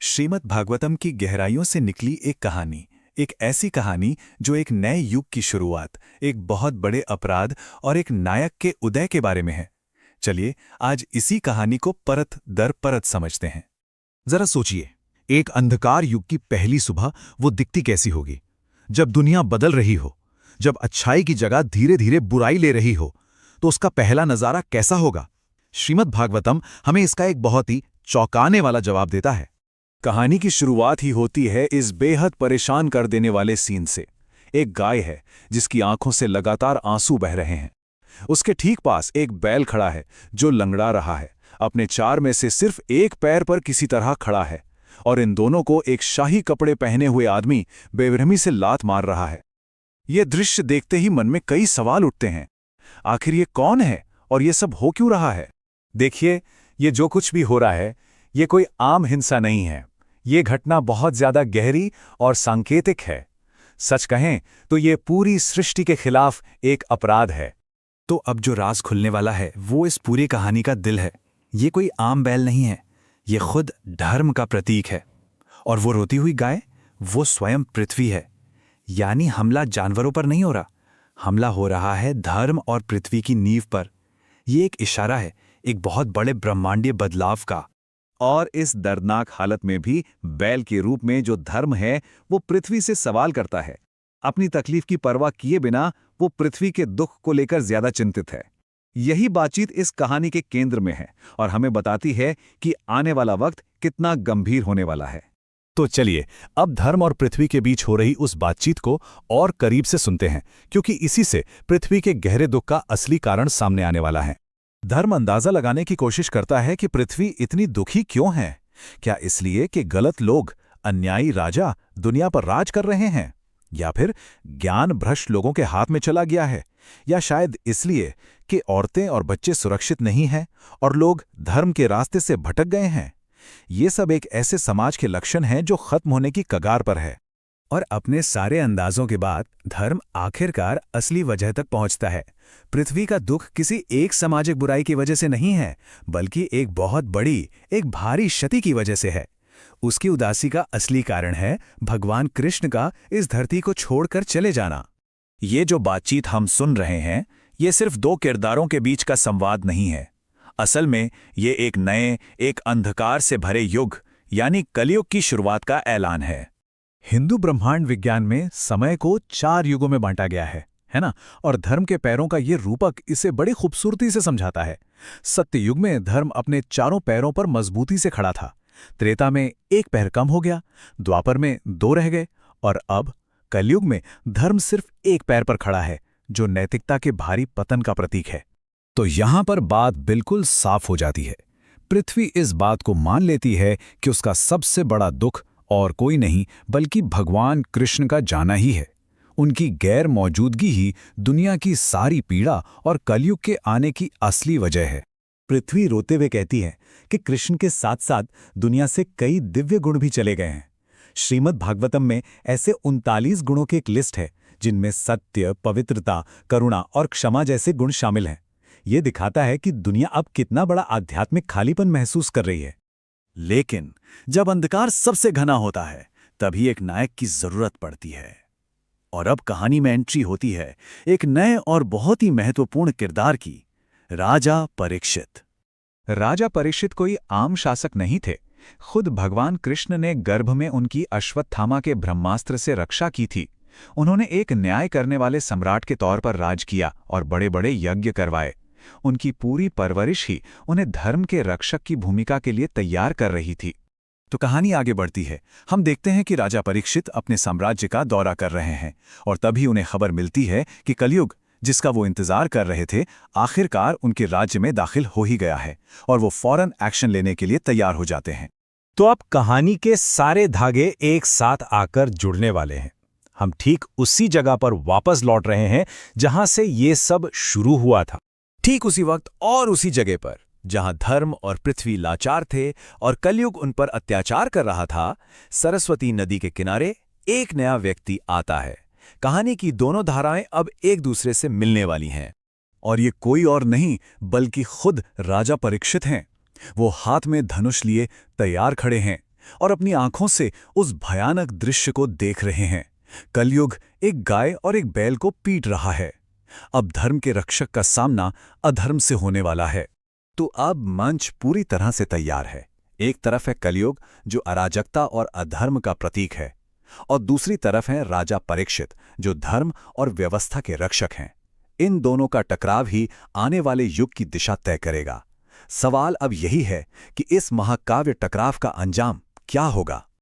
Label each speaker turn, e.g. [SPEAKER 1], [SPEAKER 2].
[SPEAKER 1] श्रीमद् भागवतम की गहराइयों से निकली एक कहानी, एक ऐसी कहानी जो एक नए युग की शुरुआत, एक बहुत बड़े अपराध और एक नायक के उदय के बारे में है। चलिए आज इसी कहानी को परत दर परत समझते हैं।
[SPEAKER 2] जरा सोचिए, एक अंधकार युग की पहली सुबह वो दिखती कैसी होगी? जब दुनिया बदल रही हो, जब अच्छाई की जगह धीरे धीरे बुराई ले रही हो, तो उसका पहला नजारा कैसा होगा? श्रीमद् भागवतम हमें इसका एक बहुत ही चौंकाने वाला जवाब देता है।
[SPEAKER 1] कहानी की शुरुआत ही होती है इस बेहद परेशान कर देने वाले सीन से। एक गाय है जिसकी आंखों से लगातार आंसू बह रहे हैं। उसके ठीक पास एक बैल खड़ा है जो लंगड़ा रहा है, अपने चार में से सिर्फ एक पैर पर किसी तरह खड़ा है, और इन दोनों को एक शाही कपड़े पहने हुए आदमी बेरहमी से लात मार रहा है। ये दृश्य देखते ही मन में कई सवाल उठते हैं। आखिर ये कौन है और ये सब हो क्यों रहा है? देखिए, ये जो कुछ भी हो रहा है, ये कोई आम हिंसा नहीं है। ये घटना बहुत ज्यादा गहरी और सांकेतिक है। सच कहें तो ये पूरी सृष्टि के खिलाफ एक अपराध है। तो अब जो राज खुलने वाला है वो इस पूरी कहानी का दिल है। ये कोई आम बैल नहीं है, ये खुद धर्म का प्रतीक है। और वो रोती हुई गाय, वो स्वयं पृथ्वी है। यानी हमला जानवरों पर नहीं हो रहा, हमला हो रहा है धर्म और पृथ्वी की नींव पर। ये एक इशारा है एक बहुत बड़े ब्रह्मांडीय बदलाव का।
[SPEAKER 3] और इस दर्दनाक हालत में भी बैल के रूप में जो धर्म है वो पृथ्वी से सवाल करता है। अपनी तकलीफ की परवाह किए बिना वो पृथ्वी के दुख को लेकर ज्यादा चिंतित है। यही बातचीत इस कहानी के केंद्र में है और हमें बताती है कि आने वाला वक्त कितना गंभीर होने वाला है।
[SPEAKER 2] तो चलिए अब धर्म और पृथ्वी के बीच हो रही उस बातचीत को और करीब से सुनते हैं, क्योंकि इसी से पृथ्वी के गहरे दुख का असली कारण सामने आने वाला है। धर्म अंदाजा लगाने की कोशिश करता है कि पृथ्वी इतनी दुखी क्यों है। क्या इसलिए कि गलत लोग, अन्यायी राजा दुनिया पर राज कर रहे हैं, या फिर ज्ञान भ्रष्ट लोगों के हाथ में चला गया है, या शायद इसलिए कि औरतें और बच्चे सुरक्षित नहीं हैं और लोग धर्म के रास्ते से भटक गए हैं। ये सब एक ऐसे समाज के लक्षण हैं जो खत्म होने की कगार पर है।
[SPEAKER 1] और अपने सारे अंदाजों के बाद धर्म आखिरकार असली वजह तक पहुंचता है। पृथ्वी का दुख किसी एक सामाजिक बुराई की वजह से नहीं है, बल्कि एक बहुत बड़ी, एक भारी क्षति की वजह से है। उसकी उदासी का असली कारण है भगवान कृष्ण का इस धरती को छोड़कर चले जाना। ये जो बातचीत हम सुन रहे हैं, ये सिर्फ दो किरदारों के बीच का संवाद नहीं है। असल में ये एक नए, एक अंधकार से भरे युग यानी कलयुग की शुरुआत का ऐलान है।
[SPEAKER 2] हिंदू ब्रह्मांड विज्ञान में समय को 4 युगों में बांटा गया है ना? और धर्म के पैरों का ये रूपक इसे बड़ी खूबसूरती से समझाता है। सत्य युग में धर्म अपने चारों पैरों पर मजबूती से खड़ा था। त्रेता में एक पैर कम हो गया, द्वापर में 2 रह गए, और अब कलयुग में धर्म सिर्फ एक पैर पर खड़ा है, जो नैतिकता के भारी पतन का प्रतीक है। तो यहां पर बात बिल्कुल साफ हो जाती है। पृथ्वी इस बात को मान लेती है कि उसका सबसे बड़ा दुख और कोई नहीं बल्कि भगवान कृष्ण का जाना ही है। उनकी गैर मौजूदगी ही दुनिया की सारी पीड़ा और कलयुग के आने की असली वजह है।
[SPEAKER 3] पृथ्वी रोते हुए कहती है कि कृष्ण के साथ साथ दुनिया से कई दिव्य गुण भी चले गए हैं। श्रीमद् भागवतम में ऐसे 39 गुणों की एक लिस्ट है जिनमें सत्य, पवित्रता, करुणा और क्षमा जैसे गुण शामिल हैं। ये दिखाता है कि दुनिया अब कितना बड़ा आध्यात्मिक खालीपन महसूस कर रही है।
[SPEAKER 1] लेकिन जब अंधकार सबसे घना होता है, तभी एक नायक की जरूरत पड़ती है। और अब कहानी में एंट्री होती है एक नए और बहुत ही महत्वपूर्ण किरदार की, राजा परीक्षित।
[SPEAKER 3] राजा परीक्षित कोई आम शासक नहीं थे। खुद भगवान कृष्ण ने गर्भ में उनकी अश्वत्थामा के ब्रह्मास्त्र से रक्षा की थी। उन्होंने एक न्याय करने वाले सम्राट के तौर पर राज किया और बड़े बड़े यज्ञ करवाए। उनकी पूरी परवरिश ही उन्हें धर्म के रक्षक की भूमिका के लिए तैयार कर रही थी।
[SPEAKER 1] तो कहानी आगे बढ़ती है। हम देखते हैं कि राजा परीक्षित अपने साम्राज्य का दौरा कर रहे हैं, और तभी उन्हें खबर मिलती है कि कलयुग, जिसका वो इंतजार कर रहे थे, आखिरकार उनके राज्य में दाखिल हो ही गया है, और वो फौरन एक्शन लेने के लिए तैयार हो जाते हैं।
[SPEAKER 2] तो अब कहानी के सारे धागे एक साथ आकर जुड़ने वाले हैं। हम ठीक उसी जगह पर वापस लौट रहे हैं जहां से ये सब शुरू हुआ था।
[SPEAKER 1] ठीक उसी वक्त और उसी जगह पर जहां धर्म और पृथ्वी लाचार थे और कलयुग उन पर अत्याचार कर रहा था, सरस्वती नदी के किनारे एक नया व्यक्ति आता है। कहानी की दोनों धाराएं अब एक दूसरे से मिलने वाली हैं, और ये कोई और नहीं बल्कि खुद राजा परीक्षित हैं। वो हाथ में धनुष लिए तैयार खड़े हैं,
[SPEAKER 2] और अपनी आंखों से उस भयानक दृश्य को देख रहे हैं। कलयुग एक गाय और एक बैल को पीट रहा है। अब धर्म के रक्षक का सामना अधर्म से होने वाला है।
[SPEAKER 3] तो अब मंच पूरी तरह से तैयार है। एक तरफ है कलयुग, जो अराजकता और अधर्म का प्रतीक है, और दूसरी तरफ है राजा परीक्षित, जो धर्म और व्यवस्था के रक्षक हैं। इन दोनों का टकराव ही आने वाले युग की दिशा तय करेगा। सवाल अब यही है कि इस महाकाव्य टकराव का अंजाम क्या होगा।